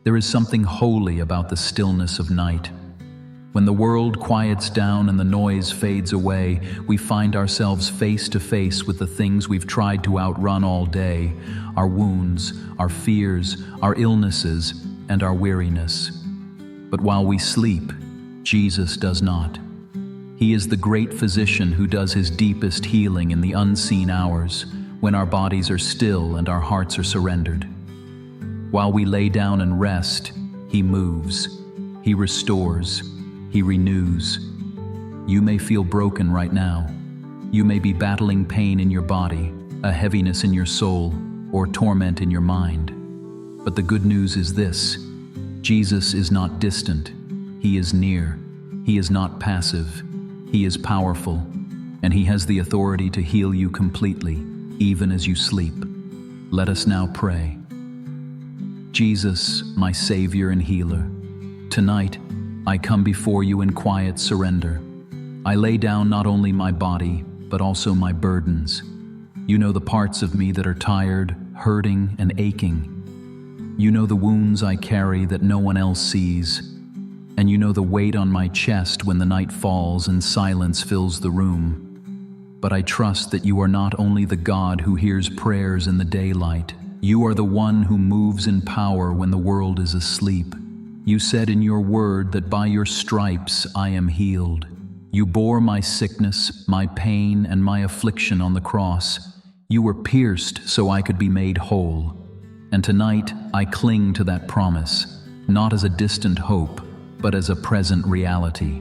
There is something holy about the stillness of night. When the world quiets down and the noise fades away, we find ourselves face to face with the things we've tried to outrun all day, our wounds, our fears, our illnesses, and our weariness. But while we sleep, Jesus does not. He is the great physician who does his deepest healing in the unseen hours, when our bodies are still and our hearts are surrendered. While we lay down and rest, he moves, he restores, he renews. You may feel broken right now. You may be battling pain in your body, a heaviness in your soul, or torment in your mind. But the good news is this: Jesus is not distant. He is near. He is not passive. He is powerful, and he has the authority to heal you completely, even as you sleep. Let us now pray. Jesus, my Savior and healer, tonight I come before you in quiet surrender. I lay down not only my body, but also my burdens. You know the parts of me that are tired, hurting, and aching. You know the wounds I carry that no one else sees. And you know the weight on my chest when the night falls and silence fills the room. But I trust that you are not only the God who hears prayers in the daylight. You are the one who moves in power when the world is asleep. You said in your word that by your stripes I am healed. You bore my sickness, my pain, and my affliction on the cross. You were pierced so I could be made whole. And tonight I cling to that promise, not as a distant hope, but as a present reality.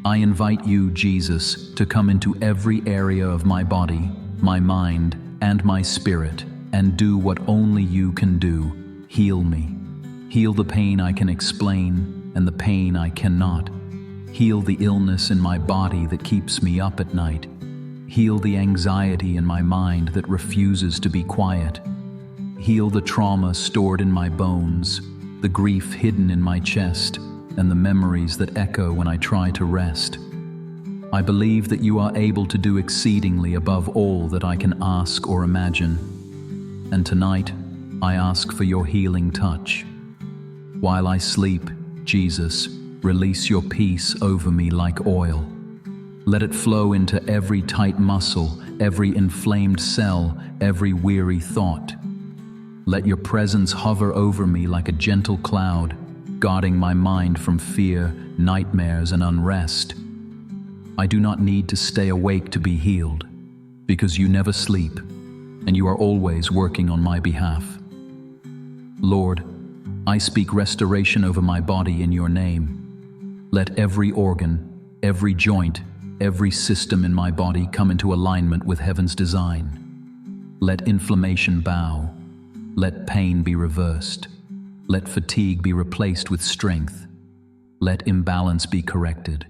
I invite you, Jesus, to come into every area of my body, my mind, and my spirit, and do what only you can do. Heal me. Heal the pain I can explain and the pain I cannot. Heal the illness in my body that keeps me up at night. Heal the anxiety in my mind that refuses to be quiet. Heal the trauma stored in my bones, the grief hidden in my chest, and the memories that echo when I try to rest. I believe that you are able to do exceedingly above all that I can ask or imagine. And tonight, I ask for your healing touch. While I sleep, Jesus, release your peace over me like oil. Let it flow into every tight muscle, every inflamed cell, every weary thought. Let your presence hover over me like a gentle cloud, guarding my mind from fear, nightmares, and unrest. I do not need to stay awake to be healed, because you never sleep, and you are always working on my behalf. Lord, I speak restoration over my body in your name. Let every organ, every joint, every system in my body come into alignment with heaven's design. Let inflammation bow. Let pain be reversed. Let fatigue be replaced with strength. Let imbalance be corrected.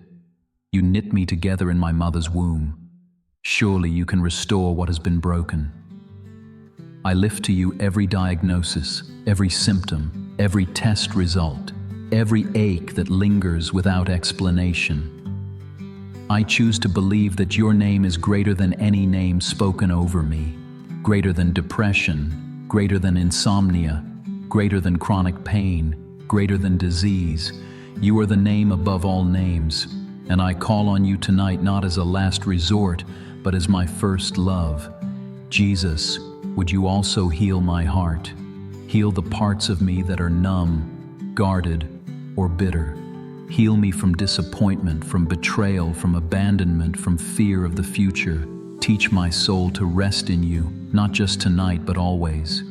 You knit me together in my mother's womb. Surely you can restore what has been broken. I lift to you every diagnosis, every symptom, every test result, every ache that lingers without explanation. I choose to believe that your name is greater than any name spoken over me, greater than depression, greater than insomnia, greater than chronic pain, greater than disease. You are the name above all names, and I call on you tonight not as a last resort, but as my first love. Jesus, would you also heal my heart? Heal the parts of me that are numb, guarded, or bitter. Heal me from disappointment, from betrayal, from abandonment, from fear of the future. Teach my soul to rest in you, not just tonight, but always.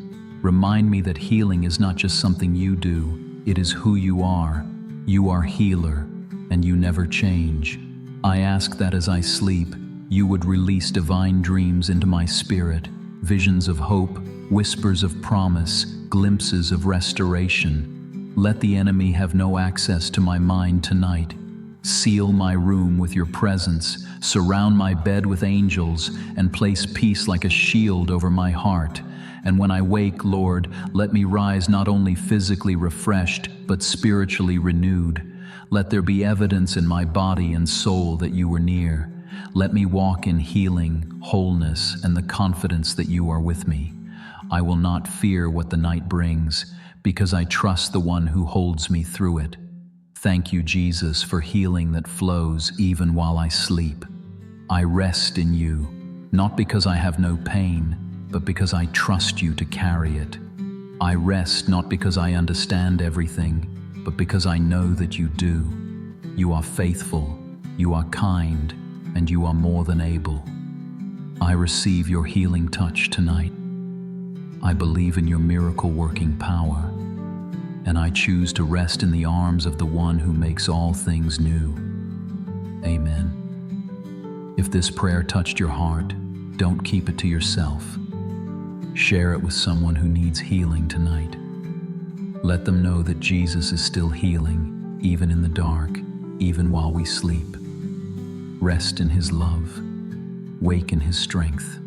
Remind me that healing is not just something you do, it is who you are. You are healer, and you never change. I ask that as I sleep, you would release divine dreams into my spirit, visions of hope, whispers of promise, glimpses of restoration. Let the enemy have no access to my mind tonight. Seal my room with your presence, surround my bed with angels, and place peace like a shield over my heart. And when I wake, Lord, let me rise not only physically refreshed, but spiritually renewed. Let there be evidence in my body and soul that you were near. Let me walk in healing, wholeness, and the confidence that you are with me. I will not fear what the night brings, because I trust the one who holds me through it. Thank you, Jesus, for healing that flows even while I sleep. I rest in you, not because I have no pain, but because I trust you to carry it. I rest not because I understand everything, but because I know that you do. You are faithful, you are kind, and you are more than able. I receive your healing touch tonight. I believe in your miracle-working power, and I choose to rest in the arms of the one who makes all things new. Amen. If this prayer touched your heart, don't keep it to yourself. Share it with someone who needs healing tonight. Let them know that Jesus is still healing, even in the dark, even while we sleep. Rest in his love. Wake in his strength.